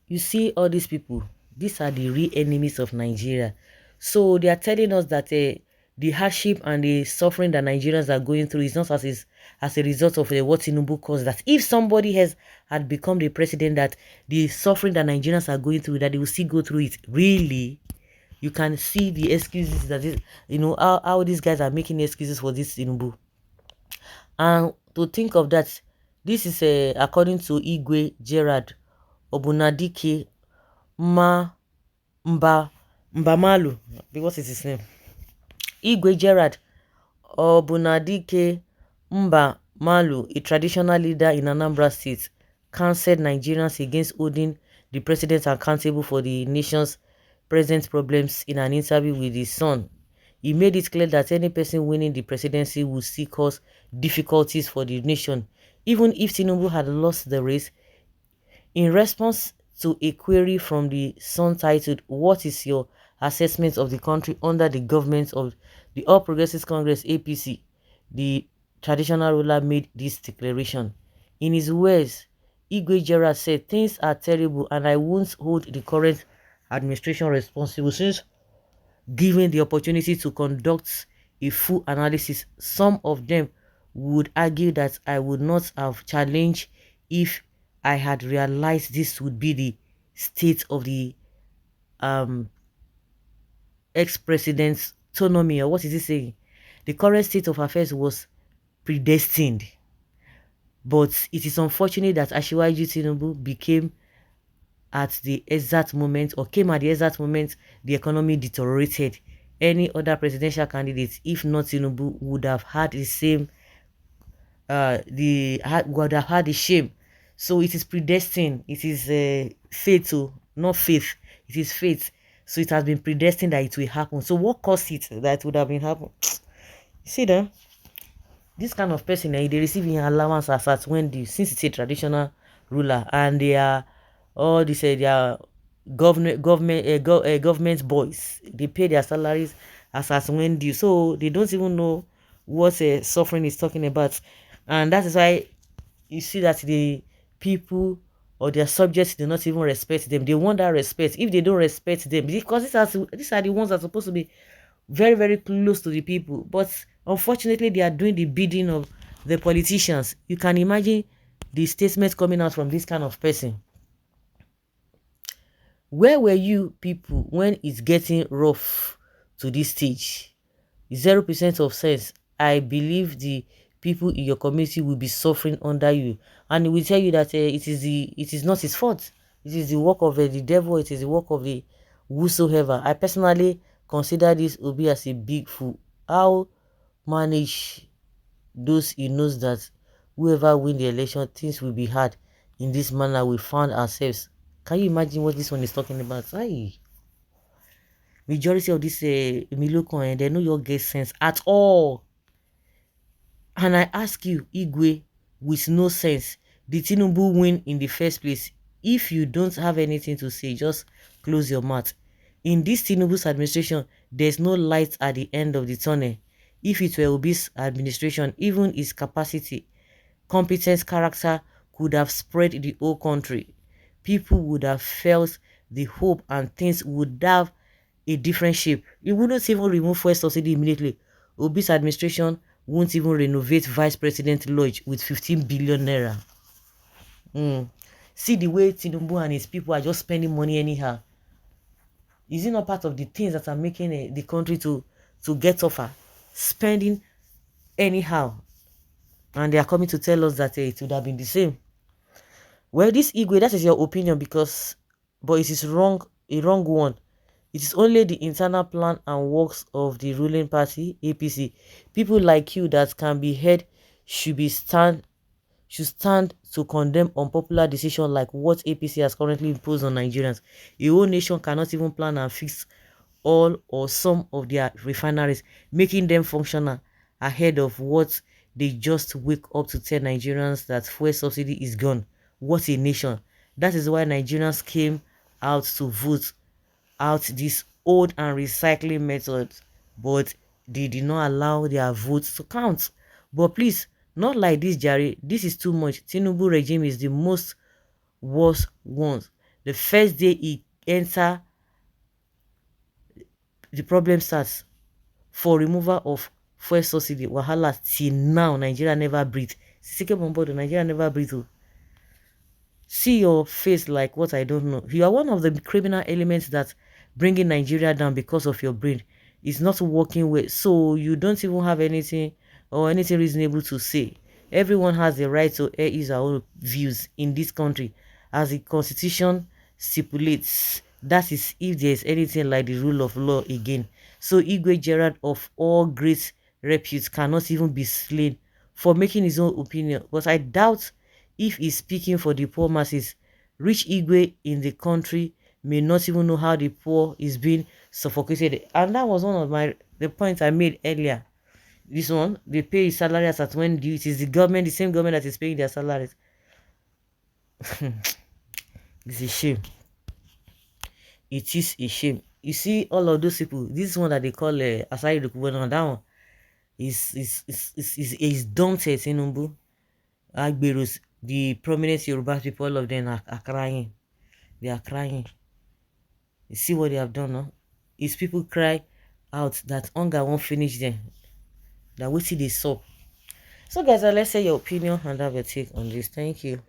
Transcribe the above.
you see all these people, these are the real enemies of Nigeria. So they are telling us that the hardship and the suffering that Nigerians are going through is not as a result of what Tinubu caused. That if somebody has had become the president, that the suffering that Nigerians are going through, that they will still go through it. Really, you can see the excuses that how these guys are making excuses for this Tinubu. And to think of that, this is according to Igwe Gerald Obunadike Ma Mba Mbamalu. What is his name? Igwe Gerald Obunadike Mbamalu, a traditional leader in Anambra State, counselled Nigerians against holding the president accountable for the nation's present problems in an interview with his son. He made it clear that any person winning the presidency would still cause difficulties for the nation, even if Tinubu had lost the race. In response to a query from the Sun titled, "What is your assessment of the country under the government of the All Progressives Congress (APC)?" the traditional ruler made this declaration. In his words, Igwe Gerald said, "Things are terrible and I won't hold the current administration responsible since given the opportunity to conduct a full analysis. Some of them would argue that I would not have challenged if I had realized this would be the state of the um, ex-president's autonomy," or what is he saying? The current state of affairs was predestined. But it is unfortunate that Asiwaju Tinubu became at the exact moment, or came at the exact moment the economy deteriorated. Any other presidential candidate, if not Tinubu, would have had the same would have had the shame. So it is predestined. It is fatal, not faith. It is faith. So it has been predestined that it will happen. So what caused it that it would have been happen? You see them? This kind of person, they receive an allowance as at when since it's a traditional ruler, and they are all this they are government boys. They pay their salaries as at when due, so they don't even know what suffering is talking about. And that is why you see that the people or their subjects do not even respect them. They want that respect. If they don't respect them, because these are the ones that are supposed to be very, very close to the people, but unfortunately they are doing the bidding of the politicians. You can imagine the statements coming out from this kind of person. Where were you people when it's getting rough to this stage? 0% of sense. I believe the people in your community will be suffering under you, and he will tell you that it is not his fault. It is the work of the devil. It is the work of the whosoever. I personally consider this Obi as a big fool. How manage those he knows that whoever win the election, things will be hard in this manner we found ourselves. Can you imagine what this one is talking about? Aye. Majority of this Miloko, they know your get sense at all. And I ask you, Igwe, with no sense, did Tinubu win in the first place? If you don't have anything to say, just close your mouth. In this Tinubu's administration, there's no light at the end of the tunnel. If it were Obi's administration, even his capacity, competence, character could have spread the whole country. People would have felt the hope and things would have a different shape. You wouldn't even remove fuel subsidy immediately. Obi's administration won't even renovate Vice President Lodge with 15 billion naira. See the way Tinubu and his people are just spending money anyhow. Is it not part of the things that are making the country to get tougher? Spending anyhow. And they are coming to tell us that it would have been the same. Well, this Igwe, that is your opinion, but it is wrong, a wrong one. It is only the internal plan and works of the ruling party, APC. People like you that can be heard should stand to condemn unpopular decisions like what APC has currently imposed on Nigerians. A whole nation cannot even plan and fix all or some of their refineries, making them functional ahead of what they just wake up to tell Nigerians that fuel subsidy is gone. What a nation. That is why Nigerians came out to vote out this old and recycling method, but they did not allow their votes to count. But please, not like this, Jerry. This is too much. Tinubu regime is the most worst one. The first day he enter, the problem starts. For removal of fuel subsidy, wahala till now, Nigeria never breathe. Sike Bombodo, Nigeria never breathe. Oh. See your face like what I don't know. You are one of the criminal elements that bringing Nigeria down because of your brain. It's not working well. So you don't even have anything or anything reasonable to say. Everyone has the right to air his own views in this country as the constitution stipulates. That is if there is anything like the rule of law again. So Igwe Gerald of all great repute cannot even be slain for making his own opinion. But I doubt if he's speaking for the poor masses. Rich Igwe in the country may not even know how the poor is being suffocated. And that was one of the points I made earlier. This one, they pay his salary as at when due. It is the government, the same government that is paying their salaries. It's a shame. It is a shame. You see all of those people, this one that they call Asari Dokubono, that one is daunted, Tinubu. Agberos, the prominent Yoruba people, all of them are crying. They are crying. You see what they have done, no? Is people cry out that hunger won't finish them. That we see they saw. So guys, let's say your opinion and have a take on this. Thank you.